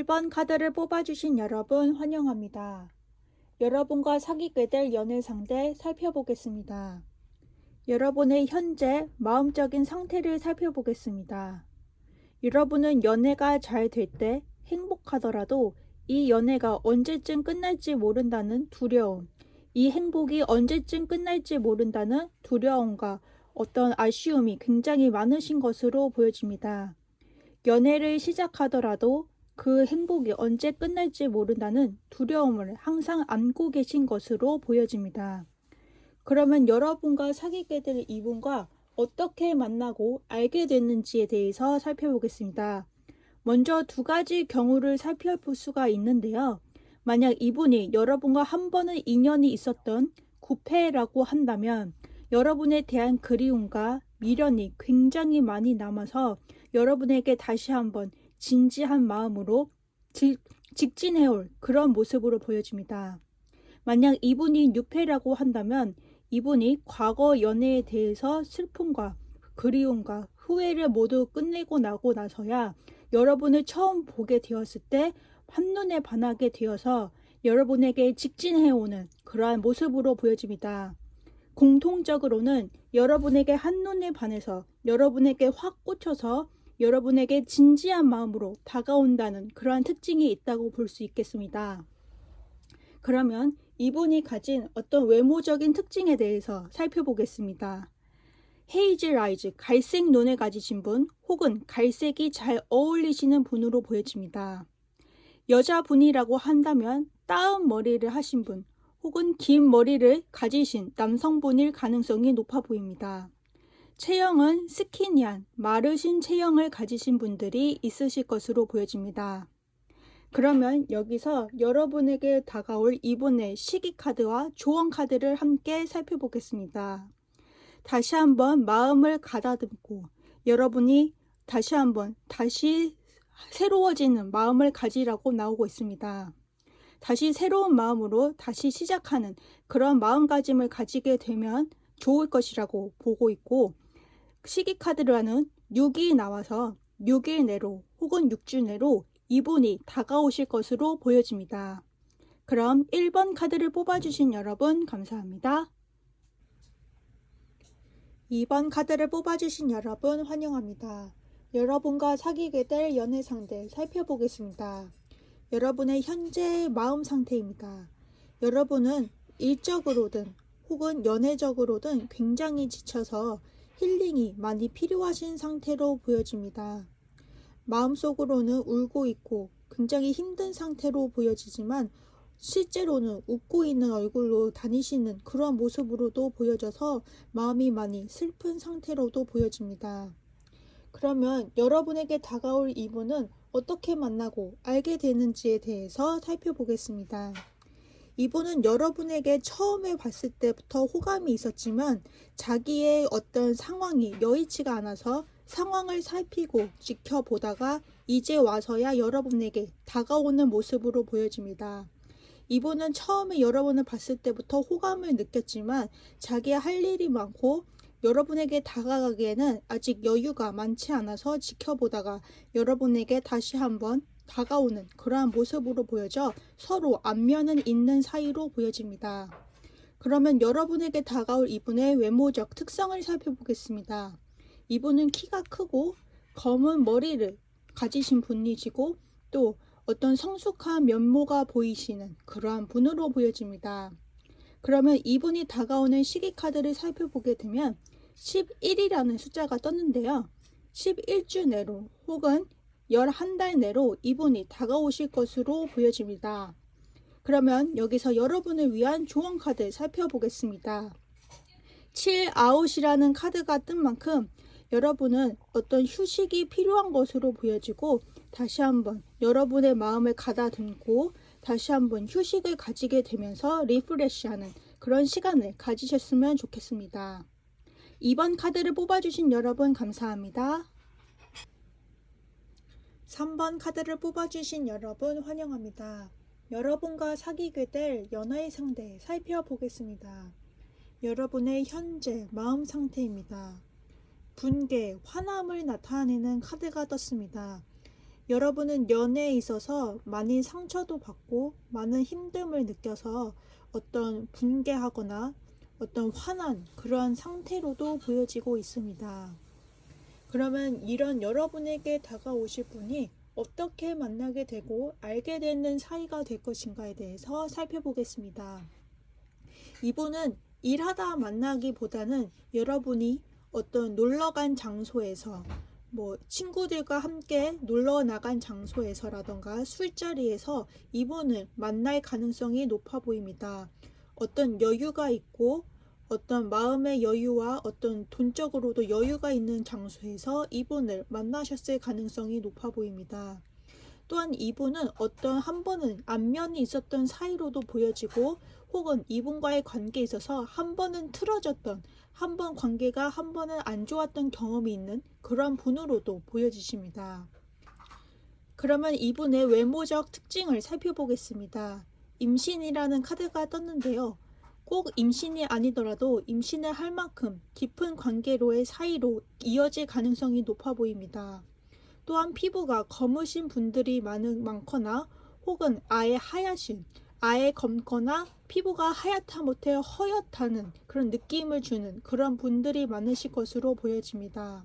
1번 카드를 뽑아주신 여러분 환영합니다. 여러분과 사귀게 될 연애 상대 살펴보겠습니다. 여러분의 현재 마음적인 상태를 살펴보겠습니다. 여러분은 연애가 잘 될 때 행복하더라도 이 연애가 언제쯤 끝날지 모른다는 두려움, 이 행복이 언제쯤 끝날지 모른다는 두려움과 어떤 아쉬움이 굉장히 많으신 것으로 보여집니다. 연애를 시작하더라도 그 행복이 언제 끝날지 모른다는 두려움을 항상 안고 계신 것으로 보여집니다. 그러면 여러분과 사귀게 될 이분과 어떻게 만나고 알게 됐는지에 대해서 살펴보겠습니다. 먼저 두 가지 경우를 살펴볼 수가 있는데요. 만약 이분이 여러분과 한 번은 인연이 있었던 구패라고 한다면 여러분에 대한 그리움과 미련이 굉장히 많이 남아서 여러분에게 다시 한번 진지한 마음으로 직진해올 그런 모습으로 보여집니다. 만약 이분이 뉴페라고 한다면 이분이 과거 연애에 대해서 슬픔과 그리움과 후회를 모두 끝내고 나고 나서야 여러분을 처음 보게 되었을 때 한눈에 반하게 되어서 여러분에게 직진해오는 그러한 모습으로 보여집니다. 공통적으로는 여러분에게 한눈에 반해서 여러분에게 확 꽂혀서 여러분에게 진지한 마음으로 다가온다는 그러한 특징이 있다고 볼 수 있겠습니다. 그러면 이분이 가진 어떤 외모적인 특징에 대해서 살펴보겠습니다. 헤이즐 아이즈, 갈색 눈을 가지신 분 혹은 갈색이 잘 어울리시는 분으로 보여집니다. 여자분이라고 한다면 따은 머리를 하신 분 혹은 긴 머리를 가지신 남성분일 가능성이 높아 보입니다. 체형은 스키니한, 마르신 체형을 가지신 분들이 있으실 것으로 보여집니다. 그러면 여기서 여러분에게 다가올 이분의 시기 카드와 조언 카드를 함께 살펴보겠습니다. 다시 한번 마음을 가다듬고 여러분이 다시 새로워지는 마음을 가지라고 나오고 있습니다. 다시 새로운 마음으로 다시 시작하는 그런 마음가짐을 가지게 되면 좋을 것이라고 보고 있고, 시기 카드라는 6이 나와서 6일 내로 혹은 6주 내로 이분이 다가오실 것으로 보여집니다. 그럼 1번 카드를 뽑아주신 여러분 감사합니다. 2번 카드를 뽑아주신 여러분 환영합니다. 여러분과 사귀게 될 연애 상대 살펴보겠습니다. 여러분의 현재 마음 상태입니다. 여러분은 일적으로든 혹은 연애적으로든 굉장히 지쳐서 힐링이 많이 필요하신 상태로 보여집니다. 마음속으로는 울고 있고 굉장히 힘든 상태로 보여지지만 실제로는 웃고 있는 얼굴로 다니시는 그런 모습으로도 보여져서 마음이 많이 슬픈 상태로도 보여집니다. 그러면 여러분에게 다가올 이분은 어떻게 만나고 알게 되는지에 대해서 살펴보겠습니다. 이분은 여러분에게 처음에 봤을 때부터 호감이 있었지만 자기의 어떤 상황이 여의치가 않아서 상황을 살피고 지켜보다가 이제 와서야 여러분에게 다가오는 모습으로 보여집니다. 이분은 처음에 여러분을 봤을 때부터 호감을 느꼈지만 자기의 할 일이 많고 여러분에게 다가가기에는 아직 여유가 많지 않아서 지켜보다가 여러분에게 다시 한번 다가오는 그러한 모습으로 보여져 서로 안면은 있는 사이로 보여집니다. 그러면 여러분에게 다가올 이분의 외모적 특성을 살펴보겠습니다. 이분은 키가 크고 검은 머리를 가지신 분이시고 또 어떤 성숙한 면모가 보이시는 그러한 분으로 보여집니다. 그러면 이분이 다가오는 시기 카드를 살펴보게 되면 11이라는 숫자가 떴는데요. 11주 내로 혹은 11달 내로 이분이 다가오실 것으로 보여집니다. 그러면 여기서 여러분을 위한 조언 카드 살펴보겠습니다. 7아웃이라는 카드가 뜬 만큼 여러분은 어떤 휴식이 필요한 것으로 보여지고 다시 한번 여러분의 마음을 가다듬고 다시 한번 휴식을 가지게 되면서 리프레시하는 그런 시간을 가지셨으면 좋겠습니다. 2번 카드를 뽑아주신 여러분 감사합니다. 3번 카드를 뽑아주신 여러분 환영합니다. 여러분과 사귀게 될 연애의 상대 살펴보겠습니다. 여러분의 현재 마음 상태입니다. 분개, 화남을 나타내는 카드가 떴습니다. 여러분은 연애에 있어서 많이 상처도 받고 많은 힘듦을 느껴서 어떤 분개하거나 어떤 화난 그러한 상태로도 보여지고 있습니다. 그러면 이런 여러분에게 다가오실 분이 어떻게 만나게 되고 알게 되는 사이가 될 것인가에 대해서 살펴보겠습니다. 이분은 일하다 만나기보다는 여러분이 어떤 놀러간 장소에서 친구들과 함께 놀러 나간 장소에서라던가 술자리에서 이분을 만날 가능성이 높아 보입니다. 어떤 여유가 있고 어떤 마음의 여유와 어떤 돈적으로도 여유가 있는 장소에서 이분을 만나셨을 가능성이 높아 보입니다. 또한 이분은 어떤 한 번은 안면이 있었던 사이로도 보여지고 혹은 이분과의 관계에 있어서 한 번은 틀어졌던 한 번 관계가 한 번은 안 좋았던 경험이 있는 그런 분으로도 보여지십니다. 그러면 이분의 외모적 특징을 살펴보겠습니다. 임신이라는 카드가 떴는데요. 꼭 임신이 아니더라도 임신을 할 만큼 깊은 관계로의 사이로 이어질 가능성이 높아 보입니다. 또한 피부가 검으신 분들이 많거나 혹은 아예 하얗신, 아예 검거나 피부가 하얗다 못해 허옇다는 그런 느낌을 주는 그런 분들이 많으실 것으로 보여집니다.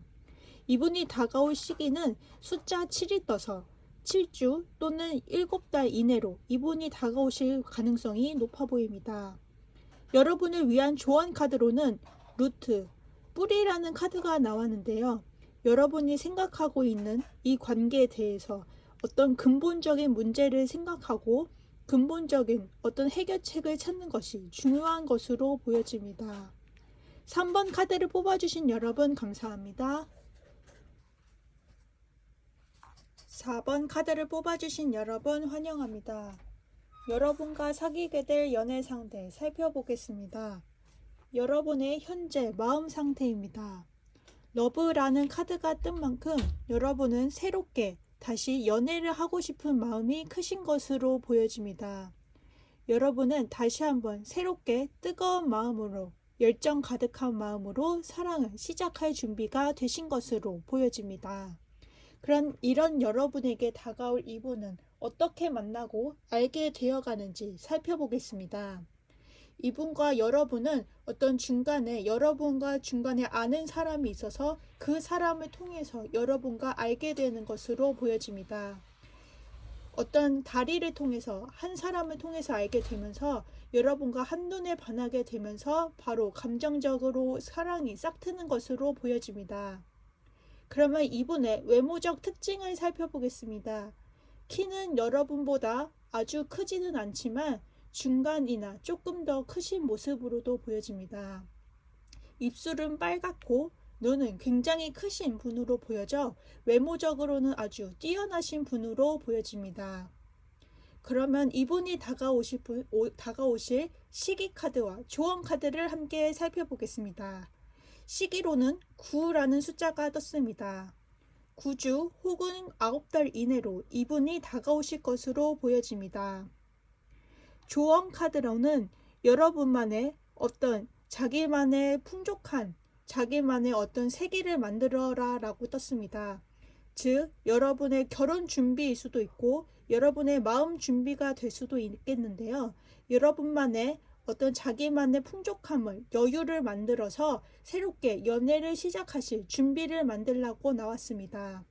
이분이 다가올 시기는 숫자 7이 떠서 7주 또는 7달 이내로 이분이 다가오실 가능성이 높아 보입니다. 여러분을 위한 조언 카드로는 루트, 뿌리라는 카드가 나왔는데요. 여러분이 생각하고 있는 이 관계에 대해서 어떤 근본적인 문제를 생각하고 근본적인 어떤 해결책을 찾는 것이 중요한 것으로 보여집니다. 3번 카드를 뽑아주신 여러분 감사합니다. 4번 카드를 뽑아주신 여러분 환영합니다. 여러분과 사귀게 될 연애 상대 살펴보겠습니다. 여러분의 현재 마음 상태입니다. 러브라는 카드가 뜬 만큼 여러분은 새롭게 다시 연애를 하고 싶은 마음이 크신 것으로 보여집니다. 여러분은 다시 한번 새롭게 뜨거운 마음으로 열정 가득한 마음으로 사랑을 시작할 준비가 되신 것으로 보여집니다. 그런 이런 여러분에게 다가올 이분은 어떻게 만나고 알게 되어가는지 살펴보겠습니다. 이분과 여러분은 어떤 여러분과 중간에 아는 사람이 있어서 그 사람을 통해서 여러분과 알게 되는 것으로 보여집니다. 어떤 다리를 통해서 한 사람을 통해서 알게 되면서 여러분과 한눈에 반하게 되면서 바로 감정적으로 사랑이 싹트는 것으로 보여집니다. 그러면 이분의 외모적 특징을 살펴보겠습니다. 키는 여러분보다 아주 크지는 않지만 중간이나 조금 더 크신 모습으로도 보여집니다. 입술은 빨갛고 눈은 굉장히 크신 분으로 보여져 외모적으로는 아주 뛰어나신 분으로 보여집니다. 그러면 이분이 다가오실 시기 카드와 조언 카드를 함께 살펴보겠습니다. 시기로는 9라는 숫자가 떴습니다. 9주 혹은 9달 이내로 이분이 다가오실 것으로 보여집니다. 조언 카드로는 여러분만의 어떤 자기만의 풍족한 자기만의 어떤 세계를 만들어라 라고 떴습니다. 즉 여러분의 결혼 준비일 수도 있고 여러분의 마음 준비가 될 수도 있겠는데요. 여러분만의 어떤 자기만의 풍족함을 여유를 만들어서 새롭게 연애를 시작하실 준비를 만들라고 나왔습니다.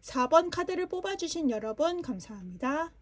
4번 카드를 뽑아주신 여러분 감사합니다.